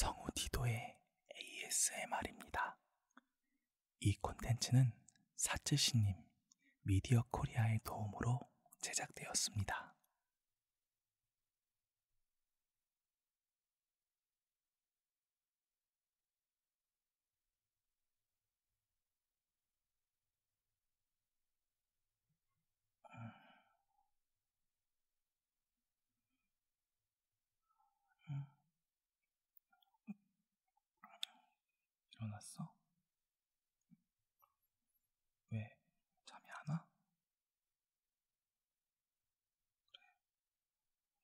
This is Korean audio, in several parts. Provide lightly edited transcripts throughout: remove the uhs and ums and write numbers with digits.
성우 디도의 ASMR입니다. 이 콘텐츠는 사쯔시님 미디어 코리아의 도움으로 제작되었습니다. 일어났어? 왜? 잠이 안 와?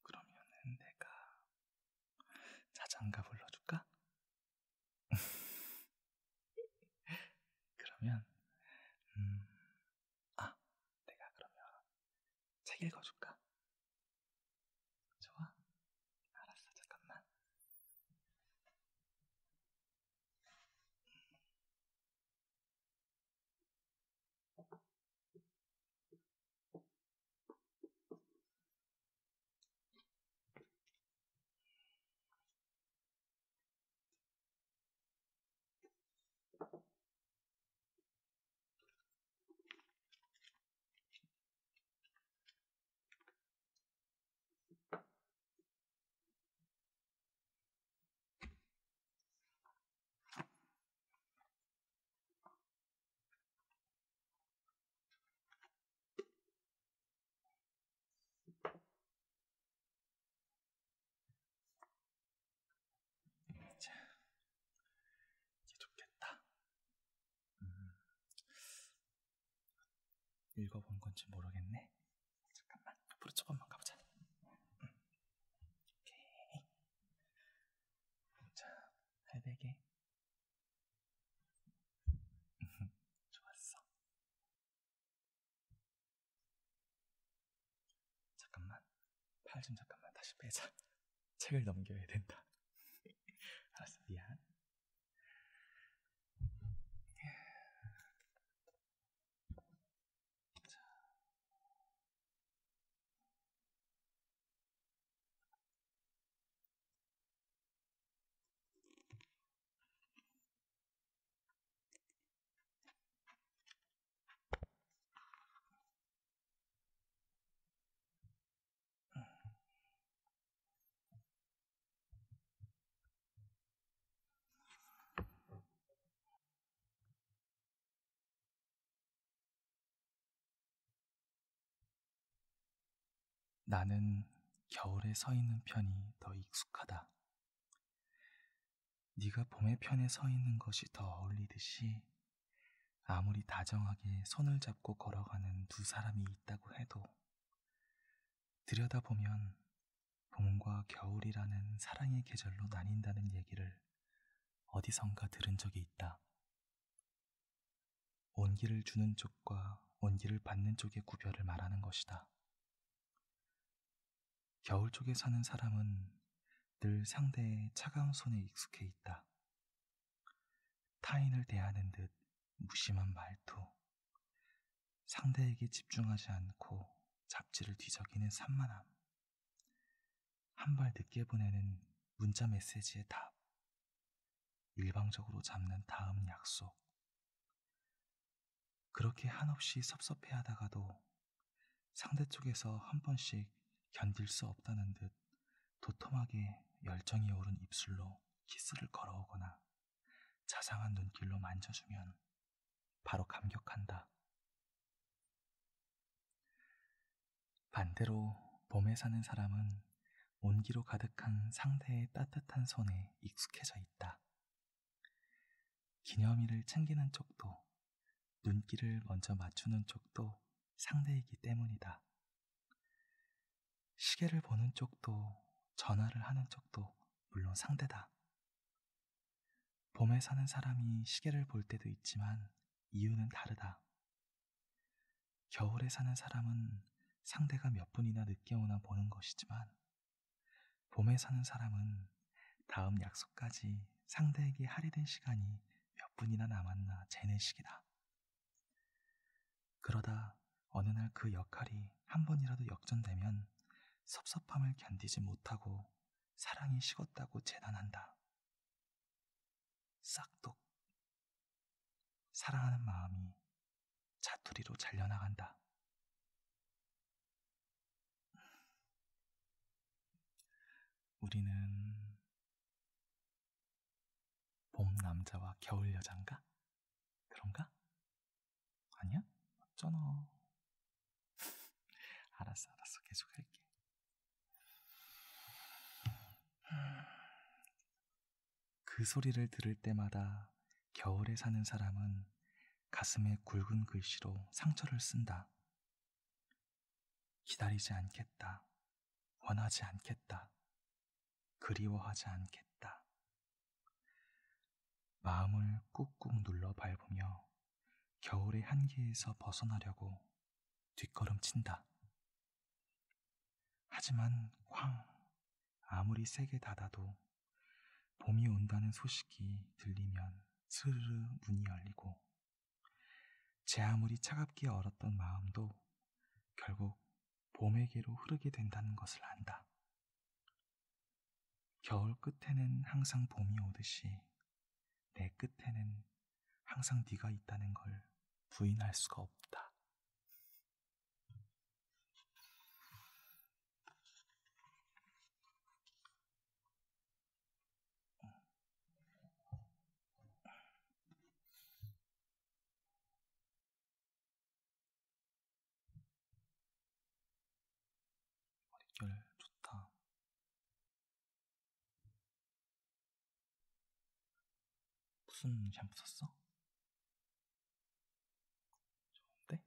그러면은 내가 자장가 불러줄까? 그러면 내가 그러면 책 읽어줄까? 좋아? 알았어, 잠깐만. 자, 이제 좋겠다. 읽어본 건지 모르겠네. 잠깐만, 앞으로 조금만 가보자. 오케이. 자, 할배게. 좋았어. 잠깐만, 팔 좀 잠깐만 다시 빼자. 책을 넘겨야 된다. 알았어, 미안. 나는 겨울에 서 있는 편이 더 익숙하다. 네가 봄의 편에 서 있는 것이 더 어울리듯이 아무리 다정하게 손을 잡고 걸어가는 두 사람이 있다고 해도 들여다보면 봄과 겨울이라는 사랑의 계절로 나뉜다는 얘기를 어디선가 들은 적이 있다. 온기를 주는 쪽과 온기를 받는 쪽의 구별을 말하는 것이다. 겨울 쪽에 사는 사람은 늘 상대의 차가운 손에 익숙해 있다. 타인을 대하는 듯 무심한 말투, 상대에게 집중하지 않고 잡지를 뒤적이는 산만함, 한 발 늦게 보내는 문자 메시지의 답, 일방적으로 잡는 다음 약속. 그렇게 한없이 섭섭해하다가도 상대 쪽에서 한 번씩 견딜 수 없다는 듯 도톰하게 열정이 오른 입술로 키스를 걸어오거나 자상한 눈길로 만져주면 바로 감격한다. 반대로 봄에 사는 사람은 온기로 가득한 상대의 따뜻한 손에 익숙해져 있다. 기념일을 챙기는 쪽도 눈길을 먼저 맞추는 쪽도 상대이기 때문이다. 시계를 보는 쪽도 전화를 하는 쪽도 물론 상대다. 봄에 사는 사람이 시계를 볼 때도 있지만 이유는 다르다. 겨울에 사는 사람은 상대가 몇 분이나 늦게 오나 보는 것이지만 봄에 사는 사람은 다음 약속까지 상대에게 할애된 시간이 몇 분이나 남았나 재는 시기다. 그러다 어느 날 그 역할이 한 번이라도 역전되면 섭섭함을 견디지 못하고 사랑이 식었다고 재단한다. 싹둑. 사랑하는 마음이 자투리로 잘려나간다. 우리는 봄 남자와 겨울 여잔가? 그런가? 아니야? 어쩌나. 알았어. 계속 할게. 그 소리를 들을 때마다 겨울에 사는 사람은 가슴에 굵은 글씨로 상처를 쓴다. 기다리지 않겠다. 원하지 않겠다. 그리워하지 않겠다. 마음을 꾹꾹 눌러 밟으며 겨울의 한계에서 벗어나려고 뒷걸음친다. 하지만 아무리 세게 닫아도 봄이 온다는 소식이 들리면 스르르 문이 열리고 제 아무리 차갑게 얼었던 마음도 결국 봄에게로 흐르게 된다는 것을 안다. 겨울 끝에는 항상 봄이 오듯이 내 끝에는 항상 네가 있다는 걸 부인할 수가 없다. 머릿결 좋다. 무슨 샴푸 썼어? 좋은데?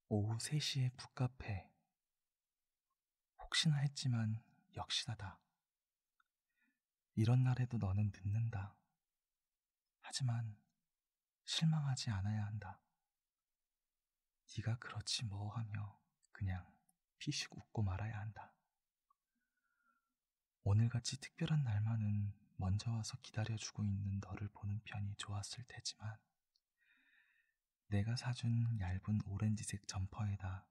오후 3시에 북카페. 혹시나 했지만 역시나다. 이런 날에도 너는 늦는다. 하지만 실망하지 않아야 한다. 네가 그렇지 뭐 하며 그냥 피식 웃고 말아야 한다. 오늘같이 특별한 날만은 먼저 와서 기다려주고 있는 너를 보는 편이 좋았을 테지만 내가 사준 얇은 오렌지색 점퍼에다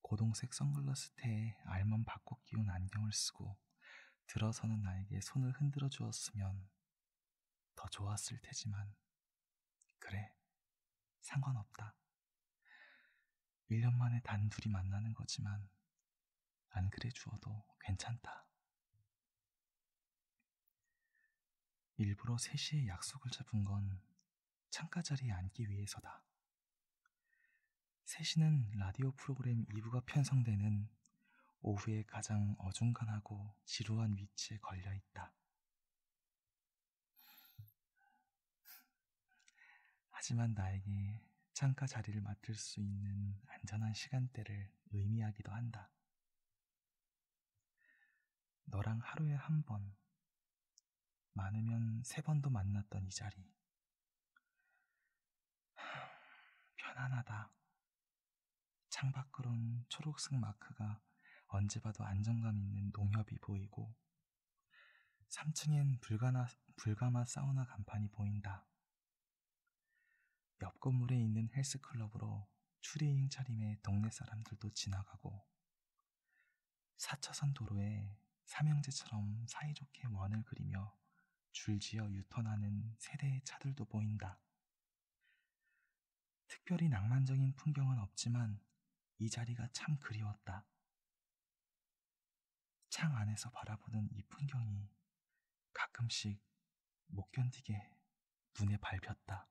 고동색 선글라스 테에 알몸 바꿔 끼운 안경을 쓰고 들어서는 나에게 손을 흔들어 주었으면 더 좋았을 테지만 그래, 상관없다. 1년 만에 단둘이 만나는 거지만 안 그래 주어도 괜찮다. 일부러 3시에 약속을 잡은 건 창가 자리에 앉기 위해서다. 3시는 라디오 프로그램 2부가 편성되는 오후에 가장 어중간하고 지루한 위치에 걸려 있다. 하지만 나에게 창가 자리를 맡을 수 있는 안전한 시간대를 의미하기도 한다. 너랑 하루에 한 번, 많으면 3번도 만났던 이 자리. 편안하다. 창밖으론 초록색 마크가 언제 봐도 안정감 있는 농협이 보이고 3층엔 불가마 사우나 간판이 보인다. 옆 건물에 있는 헬스클럽으로 추리닝 차림의 동네 사람들도 지나가고 4차선 도로에 삼형제처럼 사이좋게 원을 그리며 줄지어 유턴하는 세대의 차들도 보인다. 특별히 낭만적인 풍경은 없지만 이 자리가 참 그리웠다. 창 안에서 바라보는 이 풍경이 가끔씩 못 견디게 눈에 밟혔다.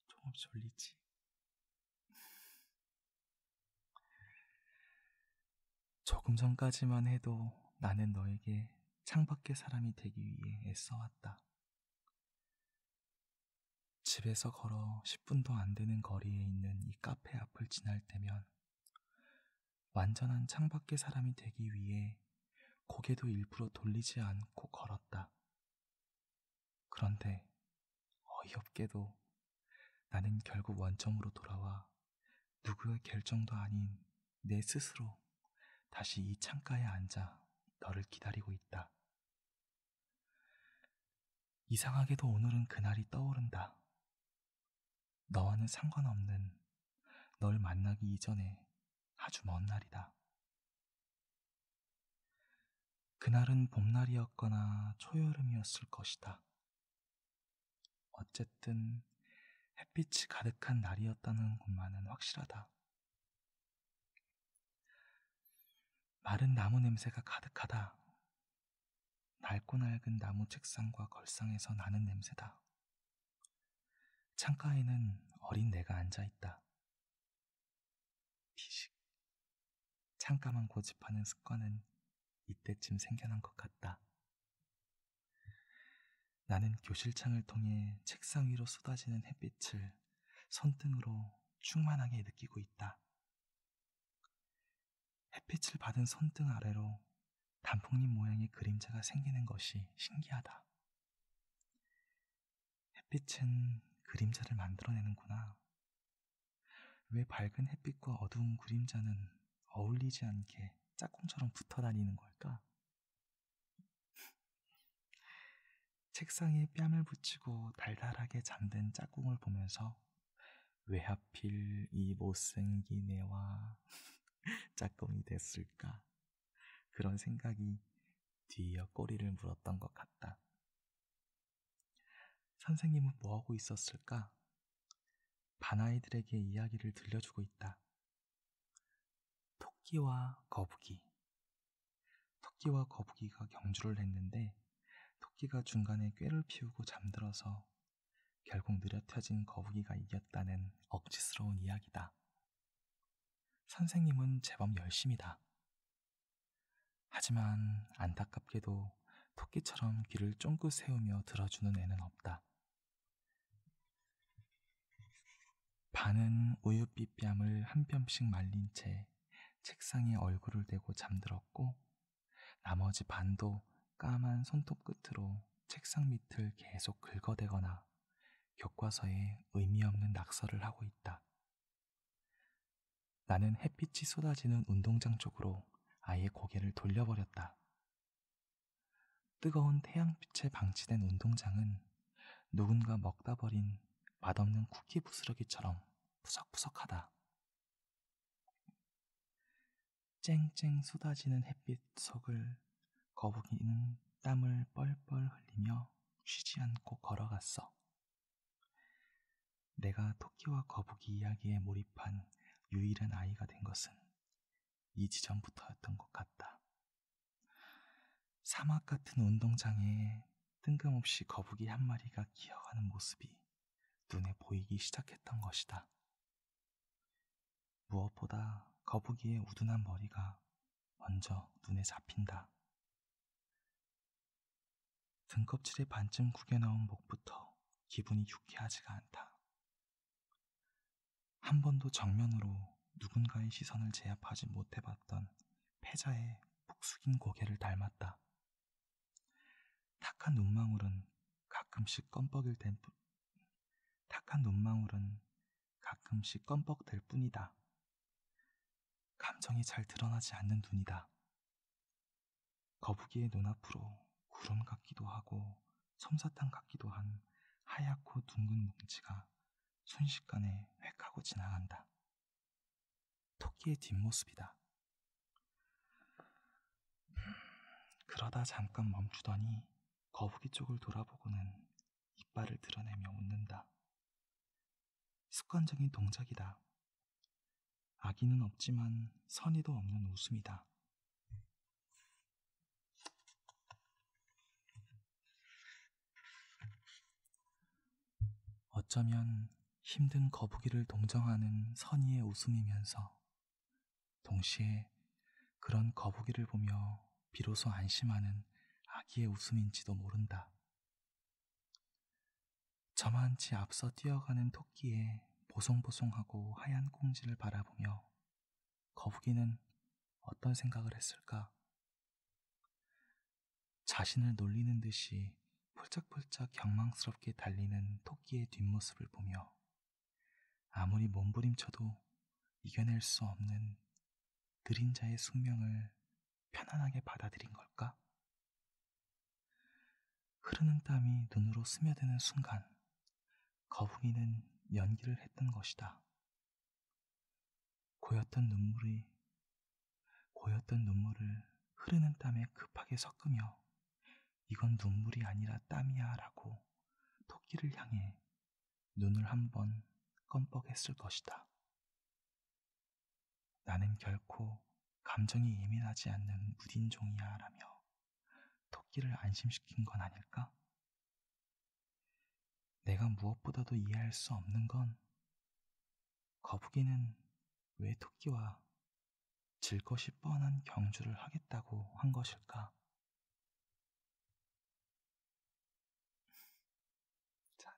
조금 졸리지? 조금 전까지만 해도 나는 너에게 창밖의 사람이 되기 위해 애써왔다. 집에서 걸어 10분도 안 되는 거리에 있는 이 카페 앞을 지날 때면 완전한 창밖의 사람이 되기 위해 고개도 일부러 돌리지 않고 걸었다. 그런데 어이없게도 나는 결국 원점으로 돌아와 누구의 결정도 아닌 내 스스로 다시 이 창가에 앉아 너를 기다리고 있다. 이상하게도 오늘은 그날이 떠오른다. 너와는 상관없는 널 만나기 이전에 아주 먼 날이다. 그날은 봄날이었거나 초여름이었을 것이다. 어쨌든 햇빛이 가득한 날이었다는 것만은 확실하다. 마른 나무 냄새가 가득하다. 낡고 낡은 나무 책상과 걸상에서 나는 냄새다. 창가에는 어린 내가 앉아있다. 피식. 창가만 고집하는 습관은 이때쯤 생겨난 것 같다. 나는 교실창을 통해 책상 위로 쏟아지는 햇빛을 손등으로 충만하게 느끼고 있다. 햇빛을 받은 손등 아래로 단풍잎 모양의 그림자가 생기는 것이 신기하다. 햇빛은 그림자를 만들어내는구나. 왜 밝은 햇빛과 어두운 그림자는 어울리지 않게 짝꿍처럼 붙어 다니는 걸까? 책상에 뺨을 붙이고 달달하게 잠든 짝꿍을 보면서 왜 하필 이 못생긴 애와 짝꿍이 됐을까? 그런 생각이 뒤이어 꼬리를 물었던 것 같다. 선생님은 뭐하고 있었을까? 반아이들에게 이야기를 들려주고 있다. 토끼와 거북이. 토끼와 거북이가 경주를 했는데 토끼가 중간에 꾀를 피우고 잠들어서 결국 느려펴진 거북이가 이겼다는 억지스러운 이야기다. 선생님은 제법 열심이다. 하지만 안타깝게도 토끼처럼 귀를 쫑긋 세우며 들어주는 애는 없다. 반은 우윳빛 뺨을 한 뼘씩 말린 채 책상에 얼굴을 대고 잠들었고 나머지 반도 까만 손톱 끝으로 책상 밑을 계속 긁어대거나 교과서에 의미 없는 낙서를 하고 있다. 나는 햇빛이 쏟아지는 운동장 쪽으로 아예 고개를 돌려버렸다. 뜨거운 태양빛에 방치된 운동장은 누군가 먹다 버린 맛없는 쿠키 부스러기처럼 푸석푸석하다. 쨍쨍 쏟아지는 햇빛 속을 거북이는 땀을 뻘뻘 흘리며 쉬지 않고 걸어갔어. 내가 토끼와 거북이 이야기에 몰입한 유일한 아이가 된 것은 이 지점부터였던 것 같다. 사막 같은 운동장에 뜬금없이 거북이 한 마리가 기어가는 모습이 눈에 보이기 시작했던 것이다. 무엇보다 거북이의 우둔한 머리가 먼저 눈에 잡힌다. 등껍질에 반쯤 구겨넣은 목부터 기분이 유쾌하지가 않다. 한 번도 정면으로 누군가의 시선을 제압하지 못해봤던 패자의 푹 숙인 고개를 닮았다. 탁한 눈망울은 가끔씩 껌뻑될 뿐이다. 감정이 잘 드러나지 않는 눈이다. 거북이의 눈앞으로 구름 같기도 하고 솜사탕 같기도 한 하얗고 둥근 뭉치가 순식간에 획 하고 지나간다. 토끼의 뒷모습이다. 그러다 잠깐 멈추더니 거북이 쪽을 돌아보고는 이빨을 드러내며 웃는다. 습관적인 동작이다. 악의는 없지만 선의도 없는 웃음이다. 어쩌면 힘든 거북이를 동정하는 선의의 웃음이면서 동시에 그런 거북이를 보며 비로소 안심하는 아기의 웃음인지도 모른다. 저만치 앞서 뛰어가는 토끼의 보송보송하고 하얀 꽁지를 바라보며 거북이는 어떤 생각을 했을까? 자신을 놀리는 듯이 폴짝폴짝 경망스럽게 달리는 토끼의 뒷모습을 보며 아무리 몸부림쳐도 이겨낼 수 없는 느린 자의 숙명을 편안하게 받아들인 걸까? 흐르는 땀이 눈으로 스며드는 순간 거북이는 연기를 했던 것이다. 고였던 눈물이 고였던 눈물을 흐르는 땀에 급하게 섞으며 이건 눈물이 아니라 땀이야 라고 토끼를 향해 눈을 한번 껌뻑했을 것이다. 나는 결코 감정이 예민하지 않는 무딘종이야 라며 토끼를 안심시킨 건 아닐까? 내가 무엇보다도 이해할 수 없는 건 거북이는 왜 토끼와 질 것이 뻔한 경주를 하겠다고 한 것일까? 자네.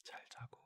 잘 자고.